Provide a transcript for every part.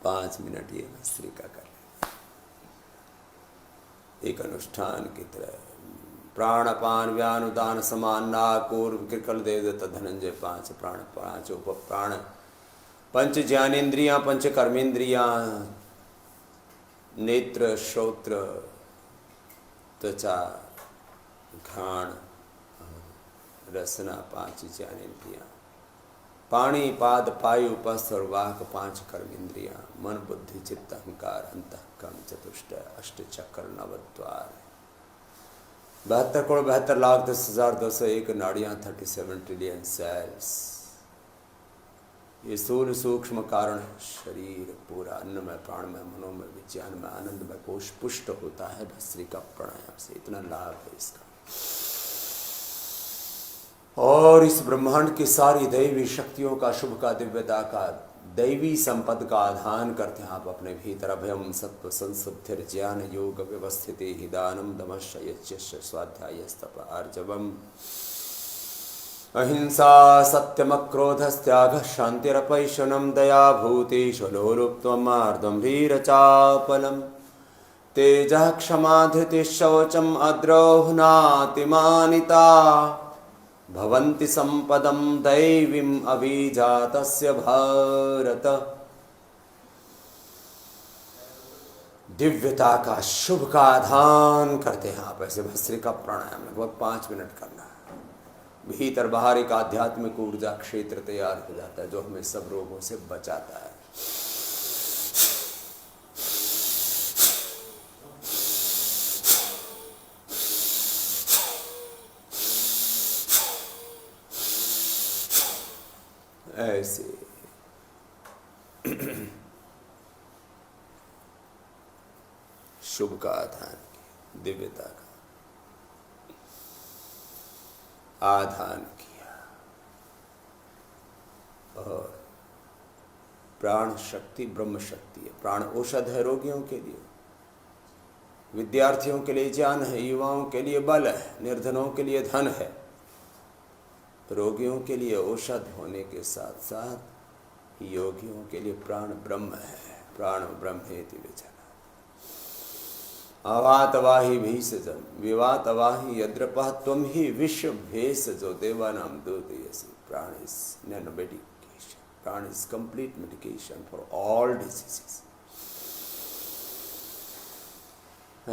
5 minute ये भस्त्रिका कर ले, एक अनुष्ठान की तरह। प्राणपान व्यानुदान समान नाकूर कृकल देवदत्त धनंजय 5 प्राण 5 उप प्राण, पंच ज्ञानेन्द्रियां, पंच कर्मेंद्रियां, नेत्र श्रोत्र त्वचा घ्राण रसना 5 ज्ञानेन्द्रियां, पाणी पाद पायु उपस्थ और वाक 5 कर्मेंद्रियां, मन बुद्धि चित्त अहंकार अंतःकरण चतुष्ट अष्ट चक्र नवद्वार, 72 करोड़ 72 लाख 10,201 नाड़ियां, 37 ट्रिलियन सेल्स। ये स्थूल सूक्ष्म कारण है। शरीर पूरा अन्नमय प्राणमय मनोमय विज्ञानमय आनंदमय कोश पुष्ट होता है भस्त्रिका प्राणायाम से। इतना लाभ है इसका। और इस ब्रह्मांड की सारी दैवी शक्तियों का, शुभ का, दिव्यता का, दैवी संपद का आधान करते हैं आप अपने भीतर। अभयम सत्व संसुद्धिर ज्ञान योग व्यवस्थिति हिदानम दमश्च यज्ञ स्वाध्याय स्तप आर्जवम अहिंसा सत्यमक्रोधस्त्याग शांतिरपैशनम दया भूति शलोलुप्त्वम आर्द्रम धीरचापलम तेजः क्षमा धृति शौचम अद्रोहनातिमानिता भवन्ति संपदम दैवीम अभिजातस्य भारत। दिव्यता का, शुभ का आधान करते हैं आप ऐसे भस्त्रिका प्राणायाम में। लगभग 5 मिनट करना है। भीतर बाहर एक आध्यात्मिक ऊर्जा क्षेत्र तैयार हो जाता है जो हमें सब रोगों से बचाता है। ऐसे शुभ का आधान, दिव्यता का आधान किया और प्राण शक्ति ब्रह्म शक्ति है। प्राण औषध है रोगियों के लिए, विद्यार्थियों के लिए ज्ञान है, युवाओं के लिए बल है, निर्धनों के लिए धन है। रोगियों के लिए औषध होने के साथ साथ योगियों के लिए प्राण ब्रह्म है। प्राण ब्रह्मेति विचना अवातवाही भीषजम विवातवाही यद्रपः त्वं ही विश्व भेषजो देवानां दूतयसि। प्राण इज नैनो मेडिकेशन, प्राण is complete medication for all diseases.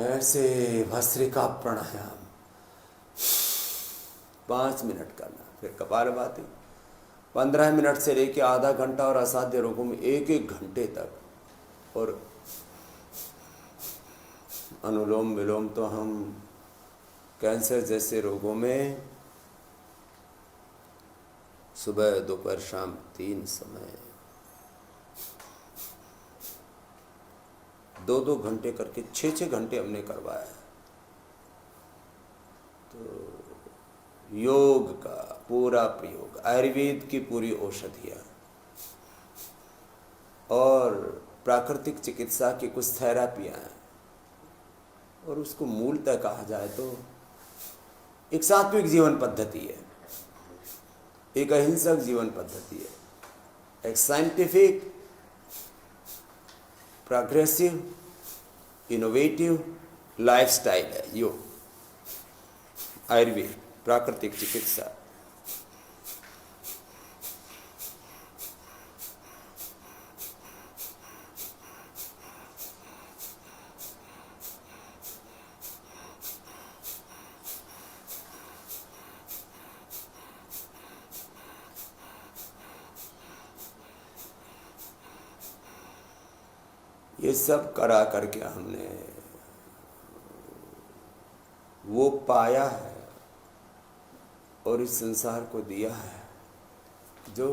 ऐसे भस्त्रिका प्राणायाम 5 मिनट करना। फिर कपालभाति 15 मिनट से लेके आधा घंटा और असाध्य रोगों में 1-1 घंटे तक। और अनुलोम विलोम तो हम कैंसर जैसे रोगों में सुबह दोपहर शाम 3 समय 2-2 घंटे करके 6-6 घंटे हमने करवाया है। तो योग का पूरा प्रयोग, आयुर्वेद की औषधियाँ औषधियाँ और प्राकृतिक चिकित्सा की कुछ थेरापियाँ हैं। और उसको मूलतः कहा जाए तो एक सात्विक जीवन पद्धति है, एक अहिंसक जीवन पद्धति है, एक साइंटिफिक प्रोग्रेसिव इनोवेटिव लाइफस्टाइल है योग, आयुर्वेद, प्राकृतिक चिकित्सा। ये सब करा करके हमने वो पाया है और इस संसार को दिया है जो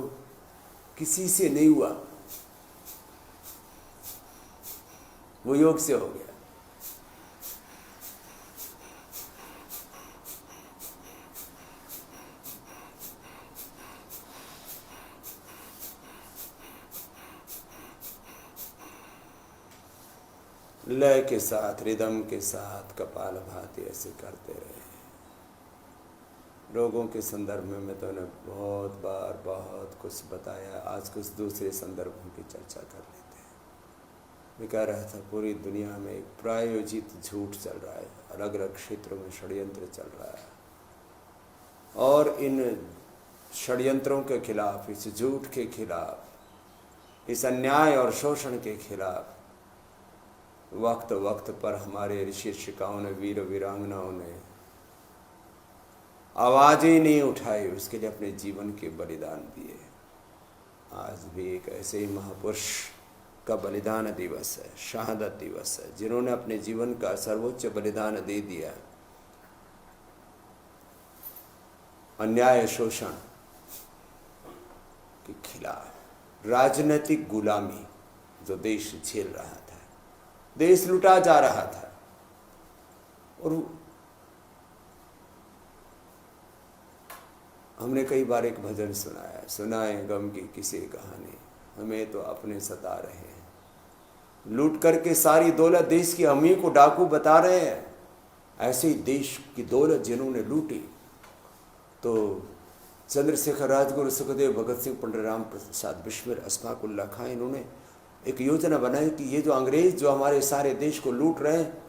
किसी से नहीं हुआ, वो योग से हो गया। लय के साथ, रिदम के साथ कपालभाति ऐसे करते रहे। रोगों के संदर्भ में मैं तो बहुत बार बहुत कुछ बताया। आज कुछ दूसरे संदर्भों की चर्चा कर लेते हैं। मैं कह रहा था पूरी दुनिया में एक प्रायोजित झूठ चल रहा है, अलग अलग क्षेत्रों में षड्यंत्र चल रहा है, और इन षड्यंत्रों के खिलाफ, इस झूठ के खिलाफ, इस अन्याय और शोषण के खिलाफ वक्त वक्त पर हमारे ऋषि शिक्षिकाओं ने, वीर वीरांगनाओं ने आवाज़ें नहीं उठाई, उसके लिए अपने जीवन के बलिदान दिए। आज भी एक ऐसे ही महापुरुष का बलिदान दिवस है, शहादत दिवस है, जिन्होंने अपने जीवन का सर्वोच्च बलिदान दे दिया अन्याय शोषण के खिलाफ। राजनीतिक गुलामी जो देश झेल रहा था, देश लुटा जा रहा था, और हमने कई बार एक भजन सुनाया, सुनाए गम की किसी कहानी, हमें तो अपने सता रहे हैं, लूट करके सारी दौलत देश की अमीर को डाकू बता रहे हैं। ऐसे ही देश की दौलत जिन्होंने लूटी, तो चंद्रशेखर, राजगुरु, सुखदेव, भगत सिंह, पंडित राम प्रसाद बिस्मिल, अशफाक उल्लाह खां, इन्होंने एक योजना बनाई कि ये जो अंग्रेज जो हमारे सारे देश को लूट रहे हैं,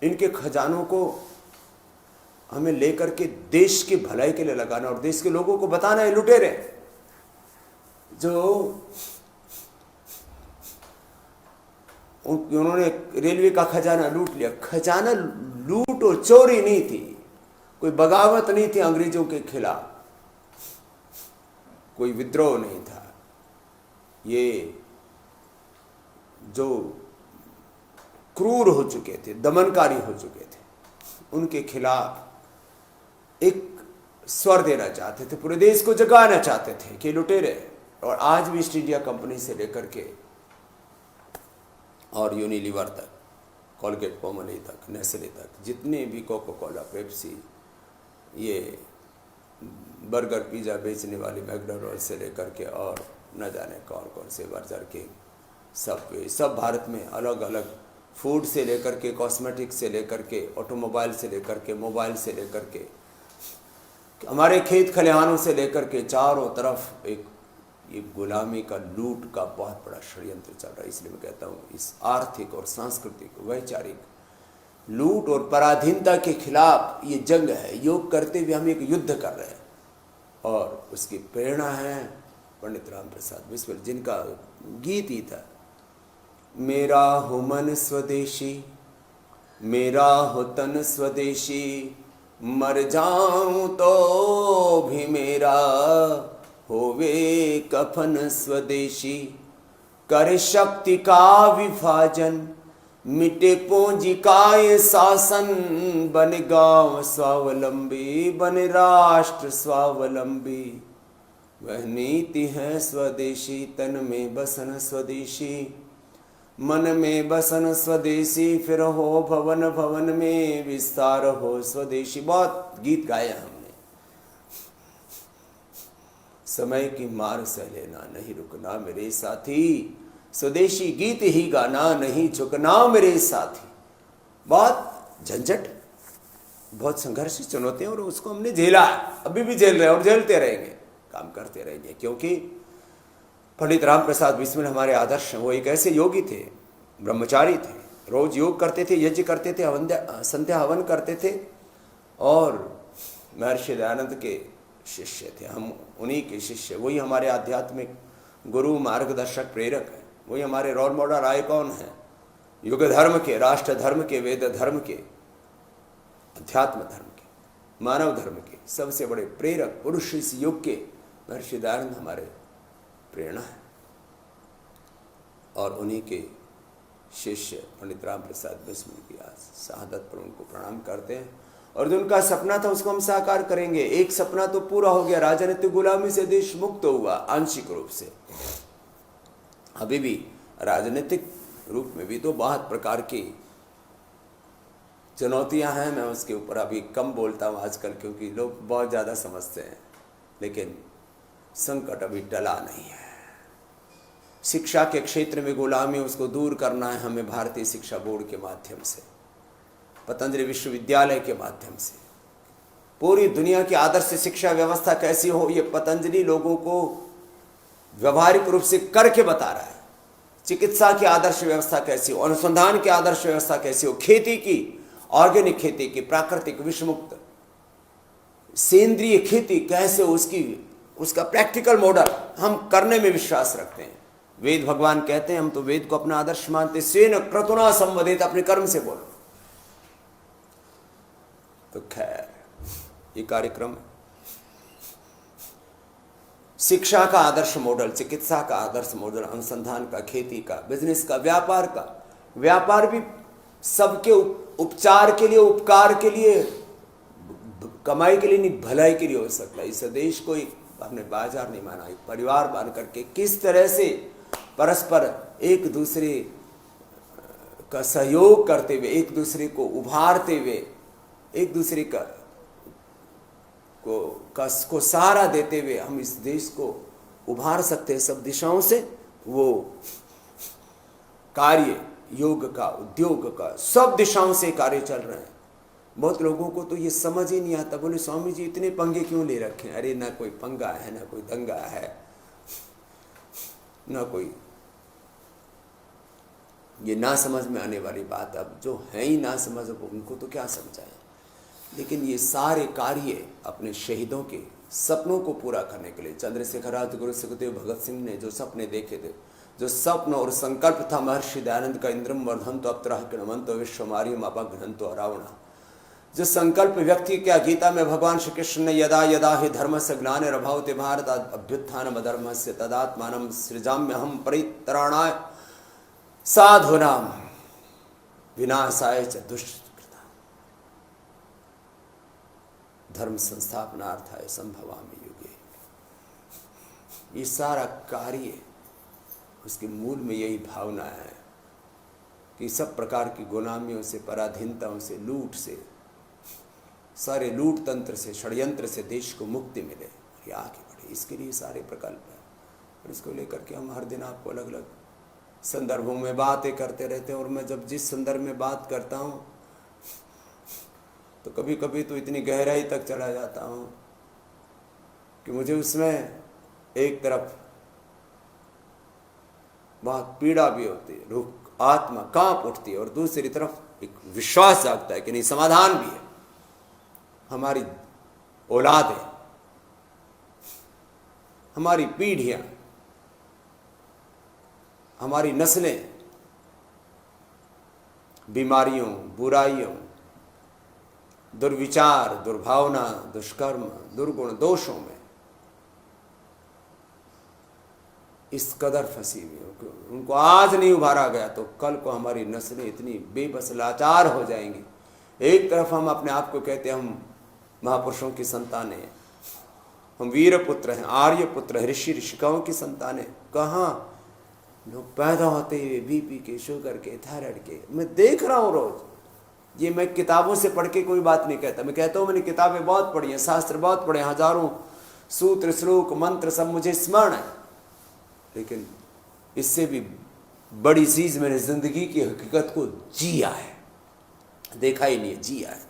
इनके खजानों को हमें लेकर के देश की भलाई के लिए लगाना और देश के लोगों को बताना है लुटेरे जो उन्होंने रेलवे का खजाना लूट लिया। खजाना लूट और चोरी नहीं थी, कोई बगावत नहीं थी अंग्रेजों के खिलाफ, कोई विद्रोह नहीं था। ये जो क्रूर हो चुके थे, दमनकारी हो चुके थे, उनके खिलाफ एक स्वर देना चाहते थे, पूरे देश को जगाना चाहते थे कि लुटेरे। और आज भी ईस्ट इंडिया कंपनी से लेकर के और यूनिलीवर तक, कोलगेट पोमोली तक, नेस्ले तक, जितने भी कोको कोला, पेप्सी, ये बर्गर पिज़्ज़ा बेचने वाली मैकडॉनल्ड्स से लेकर के और न जाने कौन कौन से बर्गर के सब भारत में अलग अलग, फूड से लेकर के, कॉस्मेटिक्स से लेकर के, ऑटोमोबाइल से लेकर के, मोबाइल से लेकर के, हमारे खेत खलिहानों से लेकर के, चारों तरफ एक गुलामी का, लूट का बहुत बड़ा षड्यंत्र चल रहा है। इसलिए मैं कहता हूँ इस आर्थिक और सांस्कृतिक वैचारिक लूट और पराधीनता के खिलाफ ये जंग है। योग करते हुए हम एक युद्ध कर रहे हैं, और उसकी प्रेरणा है पंडित राम प्रसाद बिस्मिल, जिनका गीत ही था, मेरा हो मन स्वदेशी, मेरा हो तन स्वदेशी, मर जाऊं तो भी मेरा होवे कफन स्वदेशी, कर शक्ति का विभाजन, मिटे पूंजी का ये शासन, बन गांव स्वावलंबी, बन राष्ट्र स्वावलंबी, वह नीति है स्वदेशी, तन में बसन स्वदेशी, मन में बसन स्वदेशी, फिर हो भवन भवन में विस्तार हो स्वदेशी। बहुत गीत गाया हमने। समय की मार सह लेना, नहीं रुकना मेरे साथी, स्वदेशी गीत ही गाना, नहीं झुकना मेरे साथी। बहुत झंझट, बहुत संघर्ष, चुनौतियां, और उसको हमने झेला है, अभी भी झेल रहे हैं और झेलते रहेंगे, काम करते रहेंगे। क्योंकि पंडित राम प्रसाद बिस्मिल हमारे आदर्श हैं। वो एक ऐसे योगी थे, ब्रह्मचारी थे, रोज योग करते थे, यज्ञ करते थे, संध्या हवन करते थे, और महर्षि दयानंद के शिष्य थे। हम उन्हीं के शिष्य, वही हमारे आध्यात्मिक गुरु, मार्गदर्शक, प्रेरक हैं। वही हमारे रोल मॉडल आइकॉन हैं, युग धर्म के, राष्ट्र धर्म के, वेद धर्म के, अध्यात्म धर्म के, मानव धर्म के सबसे बड़े प्रेरक पुरुष इस युग के महर्षि दयानंद हमारे प्रेरणा है। और उन्हीं के शिष्य पंडित राम प्रसाद बिस्मिल की आज शहादत पर उनको प्रणाम करते हैं। और जो उनका सपना था उसको हम साकार करेंगे। एक सपना तो पूरा हो गया, राजनीतिक गुलामी से देश मुक्त हुआ आंशिक रूप से। अभी भी राजनीतिक रूप में भी तो बहुत प्रकार की चुनौतियां हैं। मैं उसके ऊपर अभी कम बोलता हूँ आजकल, क्योंकि लोग बहुत ज़्यादा समझते हैं, लेकिन संकट अभी टला नहीं है। शिक्षा के क्षेत्र में गुलामी, उसको दूर करना है हमें भारतीय शिक्षा बोर्ड के माध्यम से, पतंजलि विश्वविद्यालय के माध्यम से। पूरी दुनिया की आदर्श शिक्षा व्यवस्था कैसी हो, ये पतंजलि लोगों को व्यवहारिक रूप से करके बता रहा है। चिकित्सा की आदर्श व्यवस्था कैसी हो, अनुसंधान की आदर्श व्यवस्था कैसी हो, खेती की, ऑर्गेनिक खेती की, प्राकृतिक विषमुक्त सेंद्रीय खेती कैसे हो, उसका प्रैक्टिकल मॉडल हम करने में विश्वास रखते हैं। वेद भगवान कहते हैं, हम तो वेद को अपना आदर्श मानते, स्वेन क्रतुना संवदित, अपने कर्म से बोलो। तो खैर ये कार्यक्रम शिक्षा का आदर्श मॉडल, चिकित्सा का आदर्श मॉडल, अनुसंधान का, खेती का, बिजनेस का, व्यापार का। व्यापार भी सबके उपचार के लिए, उपकार के लिए, कमाई के लिए नहीं, भलाई के लिए हो सकता है। इस देश को एक हमने बाजार नहीं माना, एक परिवार मान करके किस तरह से परस्पर एक दूसरे का सहयोग करते हुए, एक दूसरे को उभारते हुए, एक दूसरे को सहारा देते हुए हम इस देश को उभार सकते हैं सब दिशाओं से। वो कार्य योग का, उद्योग का, सब दिशाओं से कार्य चल रहे हैं। बहुत लोगों को तो ये समझ ही नहीं आता, बोले स्वामी जी इतने पंगे क्यों ले रखे हैं? अरे ना कोई पंगा है, ना कोई दंगा है, ना कोई, ये ना समझ में आने वाली बात। अब जो है ही ना समझ, उनको तो क्या समझाएं। लेकिन ये सारे कार्य अपने शहीदों के सपनों को पूरा करने के लिए, चंद्रशेखर राजगुरु सुखदेव भगत सिंह ने जो सपने देखे थे, जो स्वप्न और संकल्प था महर्षि दयानंद का, इंद्रम वर्धंतो अप्तरः किणवंतो विश्वमार्यम अपघ्नन्तो अरावणः, जो संकल्प व्यक्ति क्या गीता में भगवान श्री कृष्ण ने यदा यदा हि धर्मस्य ग्लानिर्भवति भारत अभ्युत्थानम् अधर्मस्य तदात्मानं सृजाम्यहं परित्राणाय साधूनां विनाशाय च दुष्कृतां धर्म संस्थापनार्थाय संभवामि युगे। ये सारा कार्य, उसके मूल में यही भावना है कि सब प्रकार की गुलामियों से, पराधीनताओं से, लूट से, सारे लूट तंत्र से, षड्यंत्र से देश को मुक्ति मिले, ये आगे बढ़े। इसके लिए सारे प्रकल्प हैं और इसको लेकर के हम हर दिन आपको अलग अलग संदर्भों में बातें करते रहते हैं। और मैं जब जिस संदर्भ में बात करता हूँ तो कभी कभी तो इतनी गहराई तक चला जाता हूँ कि मुझे उसमें एक तरफ बहुत पीड़ा भी होती है, रूह आत्मा कांप उठती है, और दूसरी तरफ एक विश्वास जागता है कि नहीं, समाधान भी है। हमारी औलादें, हमारी पीढ़ियां, हमारी नस्लें बीमारियों, बुराइयों, दुर्विचार, दुर्भावना, दुष्कर्म, दुर्गुण, दोषों में इस कदर फंसी हुई हो, उनको आज नहीं उभारा गया तो कल को हमारी नस्लें इतनी बेबस लाचार हो जाएंगी। एक तरफ हम अपने आप को कहते हैं हम महापुरुषों की संतानें हैं, हम वीर पुत्र हैं, आर्य पुत्र हैं, ऋषि ऋषिकाओं की संतानें। कहाँ लोग पैदा होते हुए बीपी के, शुगर के, थायराइड के, मैं देख रहा हूँ रोज। ये मैं किताबों से पढ़ के कोई बात नहीं कहता, मैं कहता हूँ मैंने किताबें बहुत पढ़ी हैं, शास्त्र बहुत पढ़े, हजारों सूत्र, श्लोक, मंत्र सब मुझे स्मरण है, लेकिन इससे भी बड़ी चीज मैंने जिंदगी की हकीकत को जिया है, देखा ही नहीं है, जिया है।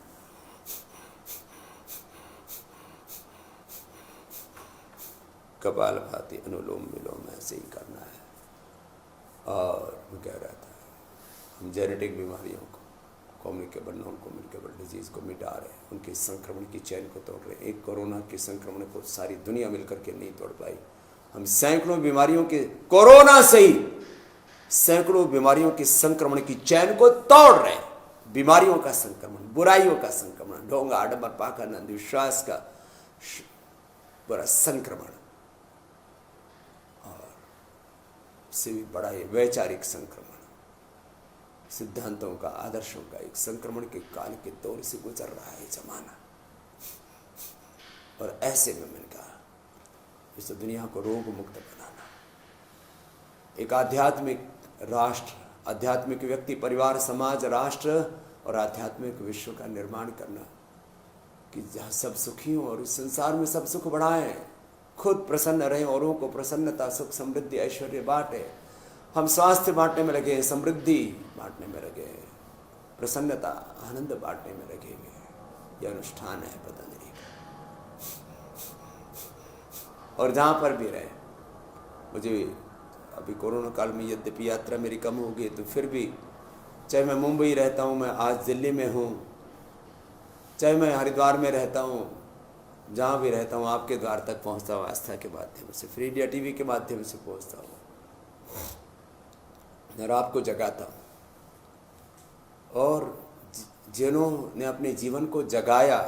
कपालभाति, अनुलोम विलोम ऐसे ही करना है। और मैं कह रहा था हम जेनेटिक बीमारियों को, कम्युनिकेबल, नॉन कम्युनिकेबल डिजीज को मिटा रहे हैं, उनके संक्रमण की चैन को तोड़ रहे हैं। एक कोरोना के संक्रमण को सारी दुनिया मिलकर के नहीं तोड़ पाई, हम सैकड़ों बीमारियों के, कोरोना से ही सैकड़ों बीमारियों के संक्रमण की चैन को तोड़ रहे हैं। बीमारियों का संक्रमण, बुराइयों का संक्रमण, ढोंगा, आडंबर, पाखंड, अंधविश्वास का पूरा संक्रमण, और से भी बड़ा ये वैचारिक संक्रमण, सिद्धांतों का, आदर्शों का एक संक्रमण के काल के दौर से गुजर रहा है जमाना। और ऐसे में मैंने कहा इस दुनिया को रोग मुक्त बनाना, एक आध्यात्मिक राष्ट्र, आध्यात्मिक व्यक्ति, परिवार, समाज, राष्ट्र और आध्यात्मिक विश्व का निर्माण करना कि जहाँ सब सुखी हों और इस संसार में सब सुख बढ़ाएं, खुद प्रसन्न रहें, औरों को प्रसन्नता, सुख, समृद्धि, ऐश्वर्य बांटे। हम स्वास्थ्य बांटने में लगे हैं, समृद्धि बांटने में लगे हैं, प्रसन्नता, आनंद बांटने में लगे हुए हैं। यह अनुष्ठान है पतंजलि का। और जहाँ पर भी रहे, मुझे अभी कोरोना काल में यद्यपि यात्रा मेरी कम हो गई, तो फिर भी चाहे मैं मुंबई रहता हूँ, मैं आज दिल्ली में हूँ, चाहे मैं हरिद्वार में रहता हूँ, जहाँ भी रहता हूँ आपके द्वार तक पहुँचता हूँ आस्था के माध्यम से, फ्री इंडिया टीवी के माध्यम से पहुँचता हूँ और आपको जगाता हूँ। और जिन्होंने अपने जीवन को जगाया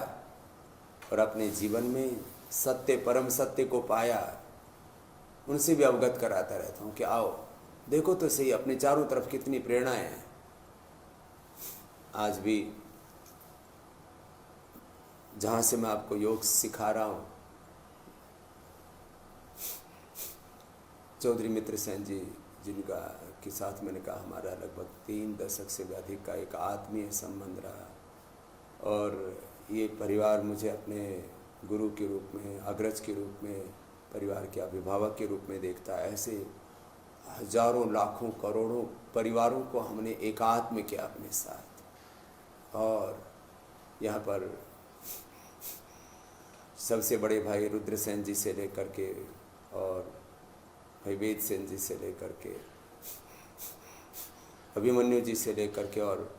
और अपने जीवन में सत्य, परम सत्य को पाया, उनसे भी अवगत कराता रहता हूँ कि आओ देखो तो सही अपने चारों तरफ कितनी प्रेरणाएं हैं। आज भी जहाँ से मैं आपको योग सिखा रहा हूँ, चौधरी मित्र सेन जी जिनका के साथ मैंने कहा हमारा लगभग 3 दशक से भी अधिक का एक आत्मीय संबंध रहा, और ये परिवार मुझे अपने गुरु के रूप में, अग्रज के रूप में, परिवार के अभिभावक के रूप में देखता है। ऐसे हजारों लाखों करोड़ों परिवारों को हमने एकात्म किया अपने साथ। और यहाँ पर सबसे बड़े भाई रुद्र सेन जी से लेकर के और भाई वेद सेन जी से लेकर के, अभिमन्यु जी से लेकर के, और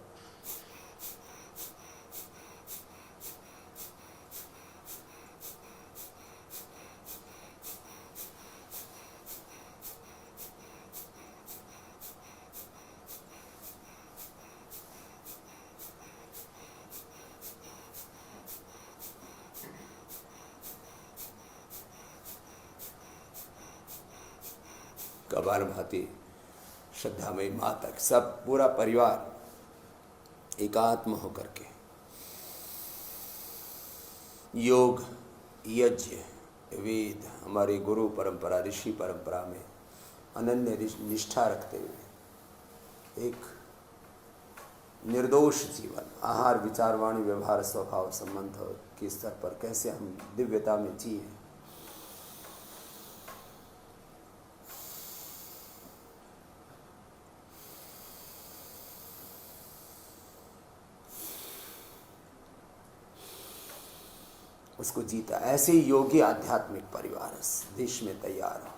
कबाल भाती श्रद्धामयी माँ तक सब पूरा परिवार एकात्म होकर के योग, यज्ञ, वेद, हमारी गुरु परंपरा, ऋषि परंपरा में अनन्य निष्ठा रखते हुए एक निर्दोष जीवन, आहार, विचार, वाणी, व्यवहार, स्वभाव, संबंध के स्तर पर कैसे हम दिव्यता में जिए। उसको जीता। ऐसे ही योगी आध्यात्मिक परिवार इस देश में तैयार हो,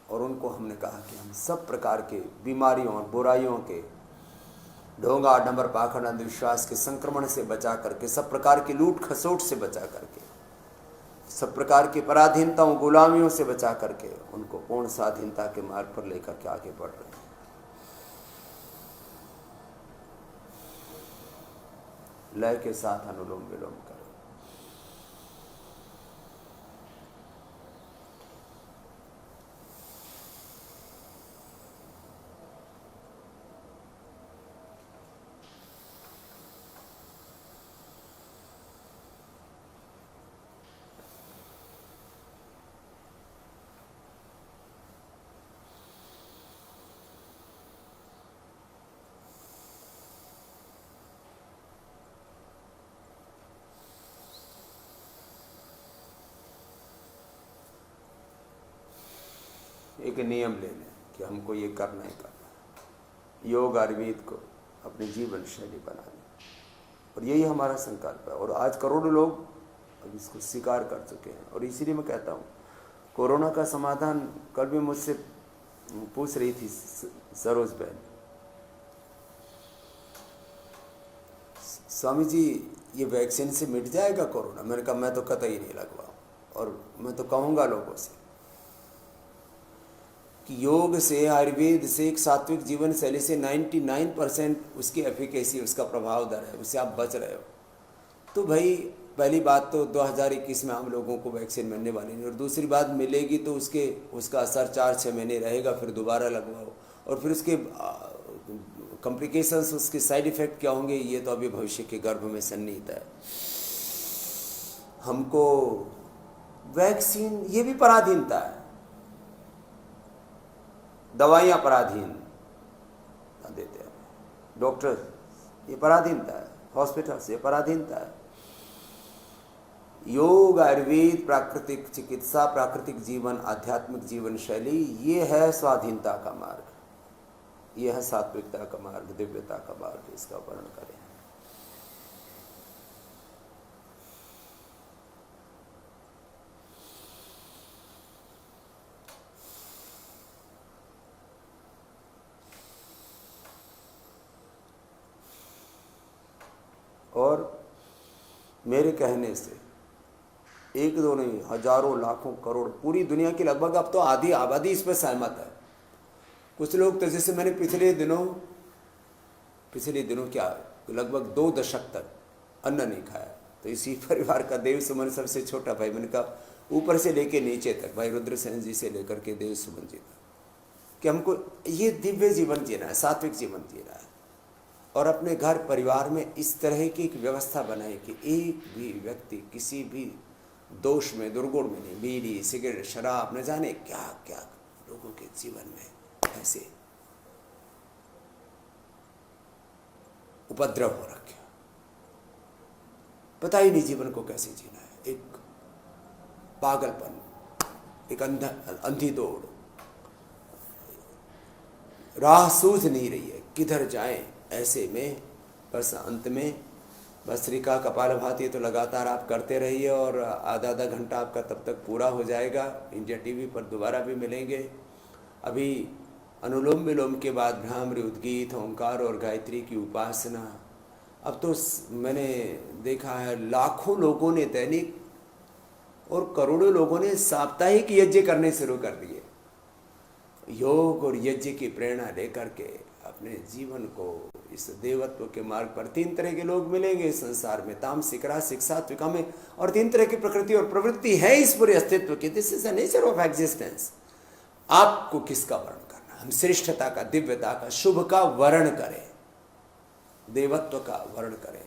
और उनको हमने कहा कि हम सब प्रकार के बीमारियों और बुराइयों के, ढोंगा, डंबर, पाखंड, अंधविश्वास के संक्रमण से बचा करके, सब प्रकार की लूट खसोट से बचा करके, सब प्रकार की पराधीनताओं, गुलामियों से बचा करके उनको पूर्ण स्वाधीनता के मार्ग पर लेकर के आगे बढ़ रहे हैं। लय के साथ अनुलोम विलोम करो। एक नियम ले लें कि हमको ये करना ही करना, योग आयुर्वेद को अपनी जीवन शैली बना लें, और यही हमारा संकल्प है। और आज करोड़ों लोग अब इसको स्वीकार कर चुके हैं। और इसीलिए मैं कहता हूँ, कोरोना का समाधान कल भी मुझसे पूछ रही थी सरोज बहन, स्वामी जी ये वैक्सीन से मिट जाएगा कोरोना? मैंने कहा मैं तो कतई नहीं लगवाऊँ, और मैं तो कहूँगा लोगों से कि योग से, आयुर्वेद से, एक सात्विक जीवन शैली से 99% उसकी एफिकेसी, उसका प्रभाव दर है, उससे आप बच रहे हो। तो भाई पहली बात तो 2021 में हम लोगों को वैक्सीन मिलने वाली नहीं, और दूसरी बात मिलेगी तो उसका असर 4-6 महीने रहेगा, फिर दोबारा लगवाओ, और फिर उसके कॉम्प्लिकेशंस, उसके साइड इफ़ेक्ट क्या होंगे ये तो अभी भविष्य के गर्भ में सन्निहित है। हमको वैक्सीन, ये भी पराधीनता है, दवाइयाँ पराधीन देते हैं, डॉक्टर ये पराधीनता है, हॉस्पिटल्स ये पराधीनता है। योग, आयुर्वेद, प्राकृतिक चिकित्सा, प्राकृतिक जीवन, आध्यात्मिक जीवन शैली, ये है स्वाधीनता का मार्ग, ये है सात्विकता का मार्ग, दिव्यता का मार्ग। इसका वर्णन करें। और मेरे कहने से एक दो नहीं, हजारों लाखों करोड़, पूरी दुनिया की लगभग अब तो आधी आबादी इस पर सहमत है। कुछ लोग तो, जैसे मैंने पिछले दिनों क्या लगभग 2 दशक तक अन्न नहीं खाया, तो इसी परिवार का देव सुमन सबसे छोटा भाई, मैंने कहा ऊपर से लेके नीचे तक, भाई रुद्रसेन जी से लेकर के देव सुमन जी तक, कि हमको ये दिव्य जीवन जीना है, सात्विक जीवन जीना है, और अपने घर परिवार में इस तरह की एक व्यवस्था बनाए कि एक भी व्यक्ति किसी भी दोष में, दुर्गुण में नहीं, बीड़ी सिगरेट शराब न जाने क्या क्या लोगों के जीवन में ऐसे उपद्रव हो रखे, पता ही नहीं जीवन को कैसे जीना है। एक पागलपन, एक अंधी दौड़, राह सूझ नहीं रही है किधर जाएं। ऐसे में बस अंत में भस्त्रिका कपालभाति तो लगातार आप करते रहिए, और आधा घंटा आपका तब तक पूरा हो जाएगा। इंडिया टीवी पर दोबारा भी मिलेंगे। अभी अनुलोम विलोम के बाद भ्रामरी, उद्गीत, ओंकार और गायत्री की उपासना, अब तो मैंने देखा है लाखों लोगों ने दैनिक और करोड़ों लोगों ने साप्ताहिक यज्ञ करने शुरू कर दिए। योग और यज्ञ की प्रेरणा लेकर के अपने जीवन को इस देवत्व के मार्ग पर, 3 तरह के लोग मिलेंगे इस संसार में, तामसिक, रासिक, सात्विक में, और 3 तरह की प्रकृति और प्रवृत्ति है इस पूरे अस्तित्व की। This is the nature of existence. आपको किसका वर्ण करना? हम श्रेष्ठता का, दिव्यता का, शुभ का वर्ण करें, देवत्व का वर्ण करें।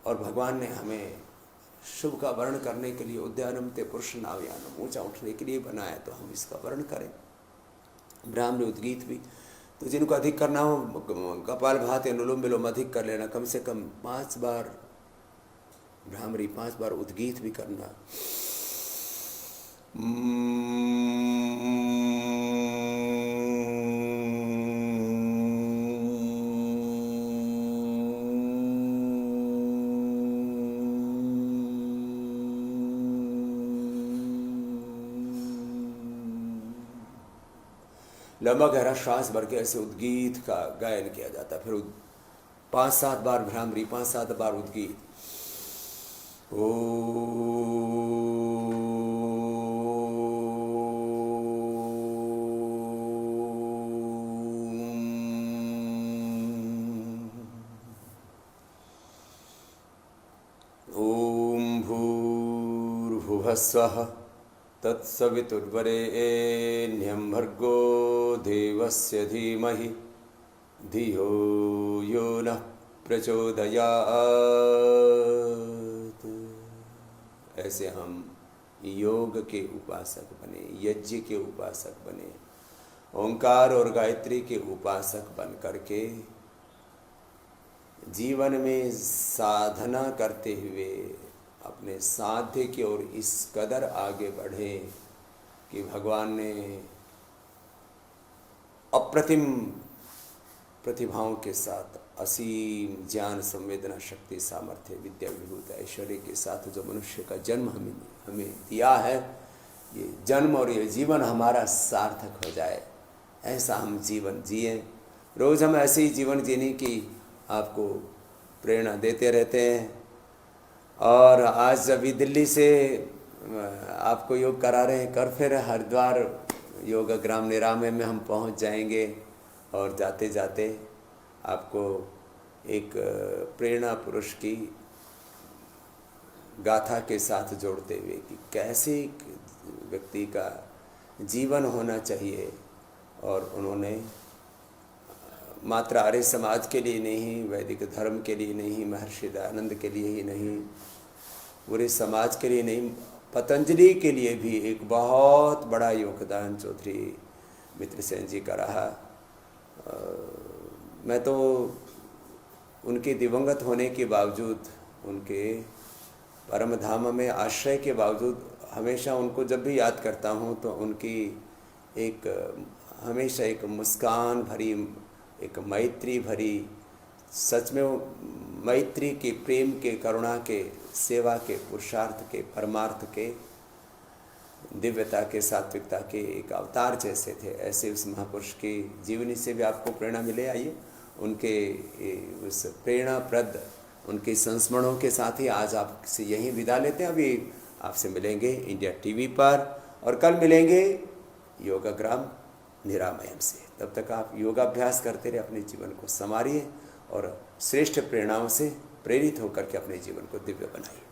और भगवान ने हमें शुभ का वर्ण करने के लिए उद्यानम ते पुरुष नावयानम, ऊंचा उठने के लिए बनाया, तो हम इसका वर्ण करें। ब्राह्मण उद्गीत भी, तो जिनको अधिक करना हो कपालभाति, अनुलोम विलोम अधिक कर लेना, कम से कम 5 बार भ्रामरी, 5 बार उद्गीत भी करना। लंबा गहरा श्वास भर के ऐसे उद्गीत का गायन किया जाता है। फिर 5-7 बार भ्रामरी, 5-7 बार उद्गीत। ओम भूर्भुवः स्वः तत्सवितुर्वरेण्यं भर्गो देवस्य धीमहि धियो यो नः प्रचोदयात्। ऐसे हम योग के उपासक बने, यज्ञ के उपासक बने, ओंकार और गायत्री के उपासक बन करके जीवन में साधना करते हुए अपने साध्य की ओर इस कदर आगे बढ़े कि भगवान ने अप्रतिम प्रतिभाओं के साथ असीम ज्ञान, संवेदना, शक्ति, सामर्थ्य, विद्या, विभूति, ऐश्वर्य के साथ जो मनुष्य का जन्म हमें दिया है, ये जन्म और ये जीवन हमारा सार्थक हो जाए, ऐसा हम जीवन जिए। रोज़ हम ऐसे ही जीवन जीने की आपको प्रेरणा देते रहते हैं। और आज अभी दिल्ली से आपको योग करा रहे हैं, कर फिर हरिद्वार योग ग्राम निरामय में हम पहुंच जाएंगे, और जाते जाते आपको एक प्रेरणा पुरुष की गाथा के साथ जोड़ते हुए कि कैसे एक व्यक्ति का जीवन होना चाहिए। और उन्होंने मात्र आर्य समाज के लिए नहीं, वैदिक धर्म के लिए नहीं, महर्षि दयानंद के लिए ही नहीं, पूरे समाज के लिए नहीं, पतंजलि के लिए भी एक बहुत बड़ा योगदान चौधरी मित्रसेन जी का रहा। मैं तो उनके दिवंगत होने के बावजूद, उनके परम धाम में आश्रय के बावजूद, हमेशा उनको जब भी याद करता हूँ तो उनकी एक हमेशा एक मुस्कान भरी, एक मैत्री भरी, सच में मैत्री के, प्रेम के, करुणा के, सेवा के, पुरुषार्थ के, परमार्थ के, दिव्यता के, सात्विकता के एक अवतार जैसे थे। ऐसे उस महापुरुष की जीवनी से भी आपको प्रेरणा मिले। आइए उनके उस प्रेरणाप्रद उनके संस्मरणों के साथ ही आज आपसे यहीं विदा लेते हैं। अभी आपसे मिलेंगे इंडिया टीवी पर और कल मिलेंगे योगाग्राम निरामयम से। तब तक आप योगाभ्यास करते रहे, अपने जीवन को संवारिए और श्रेष्ठ प्रेरणाओं से प्रेरित होकर के अपने जीवन को दिव्य बनाइए।